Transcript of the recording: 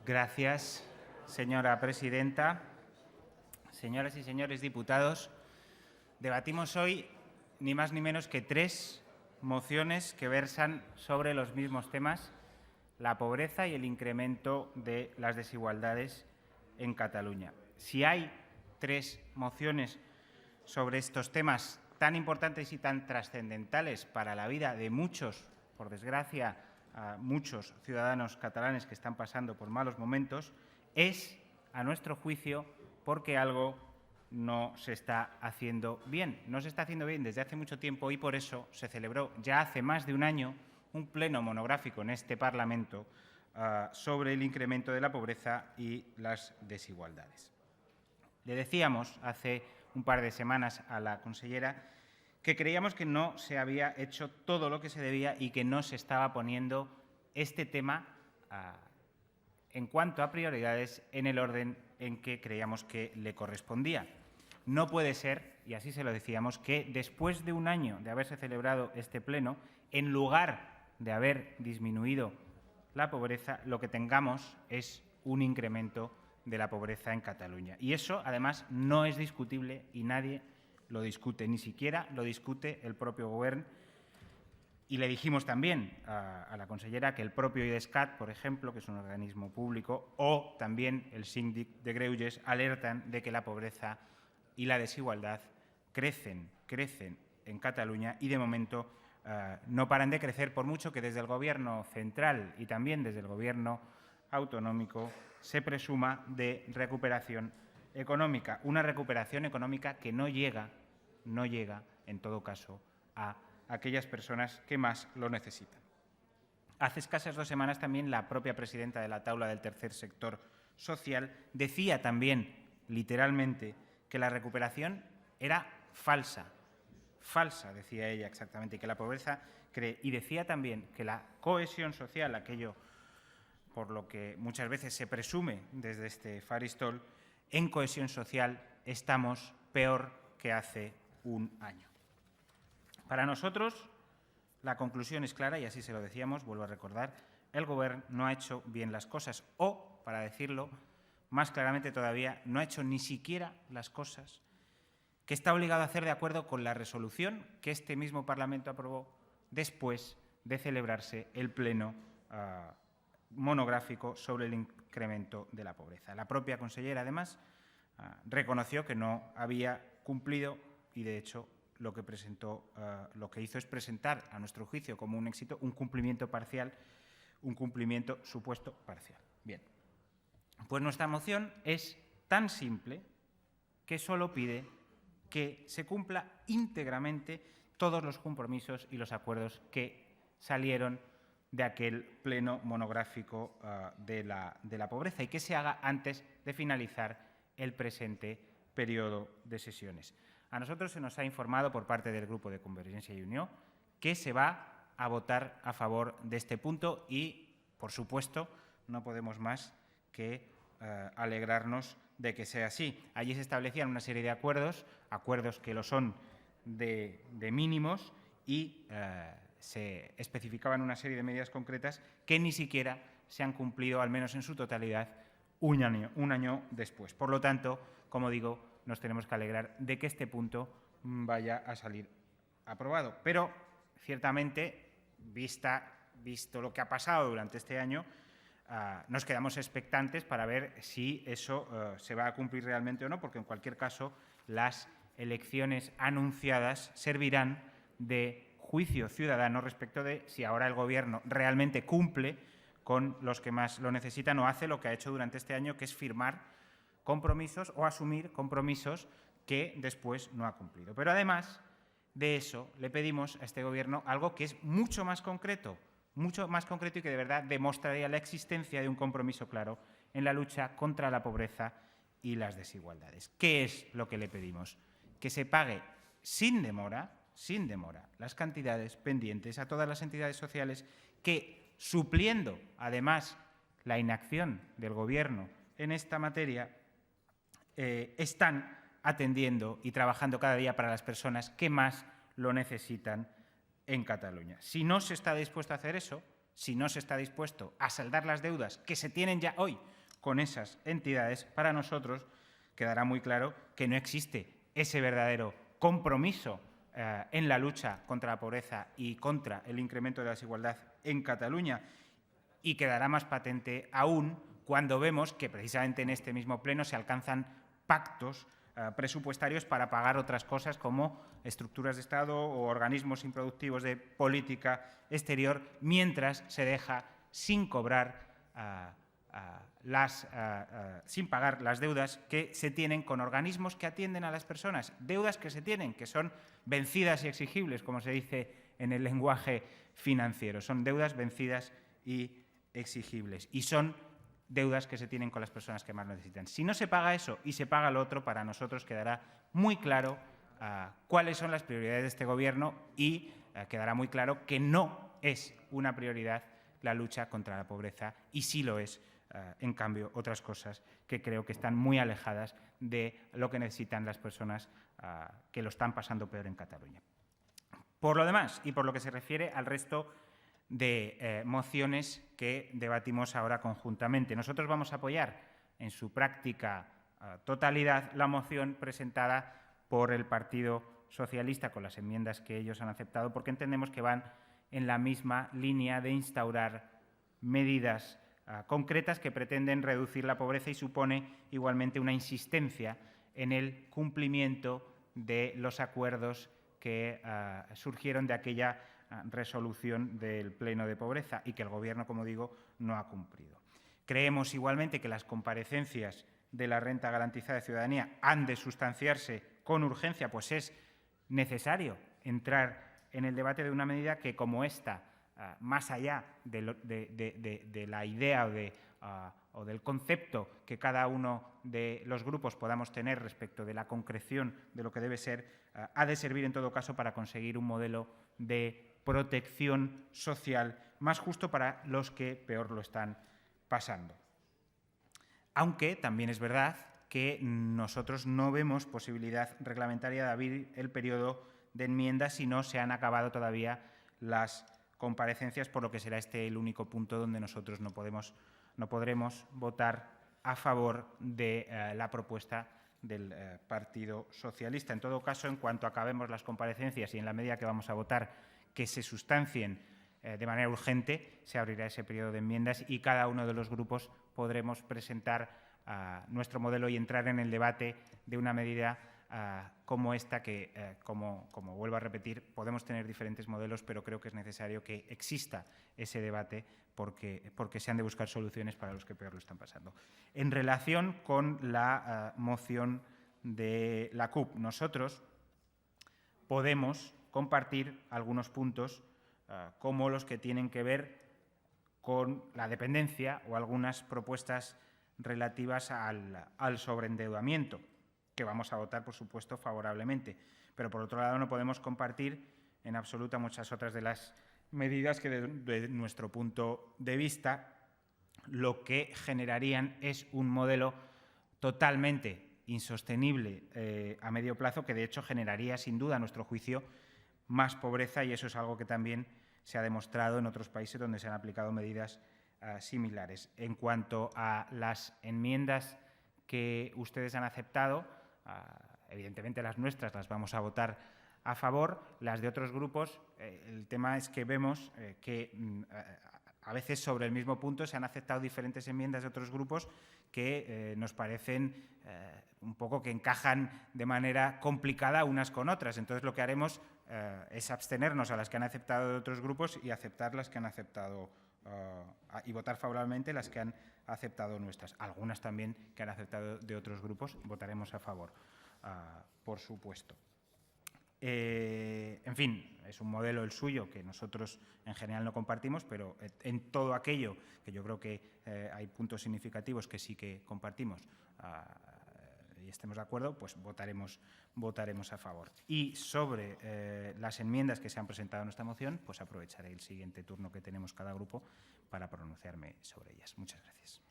Gracias, señora presidenta. Señoras y señores diputados, debatimos hoy ni más ni menos que 3 mociones que versan sobre los mismos temas: la pobreza y el incremento de las desigualdades en Cataluña. Si hay 3 mociones sobre estos temas tan importantes y tan trascendentales para la vida de muchos, por desgracia, a muchos ciudadanos catalanes que están pasando por malos momentos, es, a nuestro juicio, porque algo no se está haciendo bien. No se está haciendo bien desde hace mucho tiempo y por eso se celebró ya hace más de un año un pleno monográfico en este Parlamento sobre el incremento de la pobreza y las desigualdades. Le decíamos hace un par de semanas a la consellera que creíamos que no se había hecho todo lo que se debía y que no se estaba poniendo este tema en cuanto a prioridades en el orden en que creíamos que le correspondía. No puede ser, y así se lo decíamos, que después de un año de haberse celebrado este pleno, en lugar de haber disminuido la pobreza, lo que tengamos es un incremento de la pobreza en Cataluña. Y eso, además, no es discutible y nadie lo discute, ni siquiera lo discute el propio Gobierno. Y le dijimos también a la consellera que el propio IDESCAT, por ejemplo, que es un organismo público, o también el Síndic de Greuges alertan de que la pobreza y la desigualdad crecen en Cataluña y, de momento, no paran de crecer, por mucho que desde el Gobierno central y también desde el Gobierno autonómico se presuma de recuperación económica. Una recuperación económica que no llega, en todo caso, a aquellas personas que más lo necesitan. Hace escasas 2 semanas también la propia presidenta de la Taula del Tercer Sector Social decía también, literalmente, que la recuperación era falsa, decía ella exactamente, y que la pobreza crece. Y decía también que la cohesión social, aquello por lo que muchas veces se presume desde este faristol, en cohesión social estamos peor que hace un año. Para nosotros, la conclusión es clara y así se lo decíamos, vuelvo a recordar, el Gobierno no ha hecho bien las cosas o, para decirlo más claramente todavía, no ha hecho ni siquiera las cosas que está obligado a hacer de acuerdo con la resolución que este mismo Parlamento aprobó después de celebrarse el pleno monográfico sobre el incremento de la pobreza. La propia consellera, además, reconoció que no había cumplido y, de hecho, lo que hizo es presentar, a nuestro juicio, como un éxito, un cumplimiento parcial, un cumplimiento supuesto parcial. Bien, pues nuestra moción es tan simple que solo pide que se cumpla íntegramente todos los compromisos y los acuerdos que salieron de aquel pleno monográfico de la pobreza y que se haga antes de finalizar el presente periodo de sesiones. A nosotros se nos ha informado por parte del Grupo de Convergencia y Unió que se va a votar a favor de este punto y, por supuesto, no podemos más que alegrarnos de que sea así. Allí se establecían una serie de acuerdos que lo son de mínimos y se especificaban una serie de medidas concretas que ni siquiera se han cumplido, al menos en su totalidad, un año después. Por lo tanto, como digo, nos tenemos que alegrar de que este punto vaya a salir aprobado. Pero, ciertamente, visto lo que ha pasado durante este año, nos quedamos expectantes para ver si eso se va a cumplir realmente o no, porque, en cualquier caso, las elecciones anunciadas servirán de juicio ciudadano respecto de si ahora el Gobierno realmente cumple con los que más lo necesitan o hace lo que ha hecho durante este año, que es firmar compromisos o asumir compromisos que después no ha cumplido. Pero además de eso, le pedimos a este Gobierno algo que es mucho más concreto y que de verdad demostraría la existencia de un compromiso claro en la lucha contra la pobreza y las desigualdades. ¿Qué es lo que le pedimos? Que se pague sin demora, las cantidades pendientes a todas las entidades sociales que, supliendo además la inacción del Gobierno en esta materia, están atendiendo y trabajando cada día para las personas que más lo necesitan en Cataluña. Si no se está dispuesto a hacer eso, si no se está dispuesto a saldar las deudas que se tienen ya hoy con esas entidades, para nosotros quedará muy claro que no existe ese verdadero compromiso en la lucha contra la pobreza y contra el incremento de la desigualdad en Cataluña, y quedará más patente aún cuando vemos que precisamente en este mismo pleno se alcanzan pactos presupuestarios para pagar otras cosas como estructuras de Estado o organismos improductivos de política exterior, mientras se deja sin cobrar sin pagar las deudas que se tienen con organismos que atienden a las personas, deudas que se tienen, que son vencidas y exigibles, como se dice en el lenguaje financiero, son deudas vencidas y exigibles, y son deudas que se tienen con las personas que más necesitan. Si no se paga eso y se paga lo otro, para nosotros quedará muy claro cuáles son las prioridades de este Gobierno y quedará muy claro que no es una prioridad la lucha contra la pobreza, y sí lo es, en cambio, otras cosas que creo que están muy alejadas de lo que necesitan las personas que lo están pasando peor en Cataluña. Por lo demás, y por lo que se refiere al resto de mociones que debatimos ahora conjuntamente, nosotros vamos a apoyar en su práctica totalidad la moción presentada por el Partido Socialista con las enmiendas que ellos han aceptado, porque entendemos que van en la misma línea de instaurar medidas concretas que pretenden reducir la pobreza, y supone igualmente una insistencia en el cumplimiento de los acuerdos que surgieron de aquella resolución del Pleno de Pobreza y que el Gobierno, como digo, no ha cumplido. Creemos igualmente que las comparecencias de la Renta Garantizada de Ciudadanía han de sustanciarse con urgencia, pues es necesario entrar en el debate de una medida que, como esta, más allá de la idea o del concepto que cada uno de los grupos podamos tener respecto de la concreción de lo que debe ser, ha de servir en todo caso para conseguir un modelo de protección social más justo para los que peor lo están pasando. Aunque también es verdad que nosotros no vemos posibilidad reglamentaria de abrir el periodo de enmiendas si no se han acabado todavía las comparecencias, por lo que será este el único punto donde nosotros no podremos votar a favor de la propuesta del Partido Socialista. En todo caso, en cuanto acabemos las comparecencias y en la medida que vamos a votar que se sustancien de manera urgente, se abrirá ese periodo de enmiendas y cada uno de los grupos podremos presentar nuestro modelo y entrar en el debate de una medida como esta, que, como vuelvo a repetir, podemos tener diferentes modelos, pero creo que es necesario que exista ese debate porque se han de buscar soluciones para los que peor lo están pasando. En relación con la moción de la CUP, nosotros podemos compartir algunos puntos como los que tienen que ver con la dependencia o algunas propuestas relativas al sobreendeudamiento, que vamos a votar, por supuesto, favorablemente. Pero, por otro lado, no podemos compartir en absoluto muchas otras de las medidas que, de nuestro punto de vista, lo que generarían es un modelo totalmente insostenible a medio plazo, que de hecho generaría, sin duda, a nuestro juicio, más pobreza, y eso es algo que también se ha demostrado en otros países donde se han aplicado medidas similares. En cuanto a las enmiendas que ustedes han aceptado, evidentemente las nuestras las vamos a votar a favor, las de otros grupos, el tema es que vemos que a veces sobre el mismo punto se han aceptado diferentes enmiendas de otros grupos que nos parecen un poco que encajan de manera complicada unas con otras. Entonces lo que haremos es abstenernos a las que han aceptado de otros grupos y aceptar las que han aceptado y votar favorablemente las que han aceptado nuestras. Algunas también que han aceptado de otros grupos votaremos a favor, por supuesto. En fin, es un modelo el suyo que nosotros en general no compartimos, pero en todo aquello que yo creo que hay puntos significativos que sí que compartimos y estemos de acuerdo, pues votaremos a favor. Y sobre las enmiendas que se han presentado en esta moción, pues aprovecharé el siguiente turno que tenemos cada grupo para pronunciarme sobre ellas. Muchas gracias.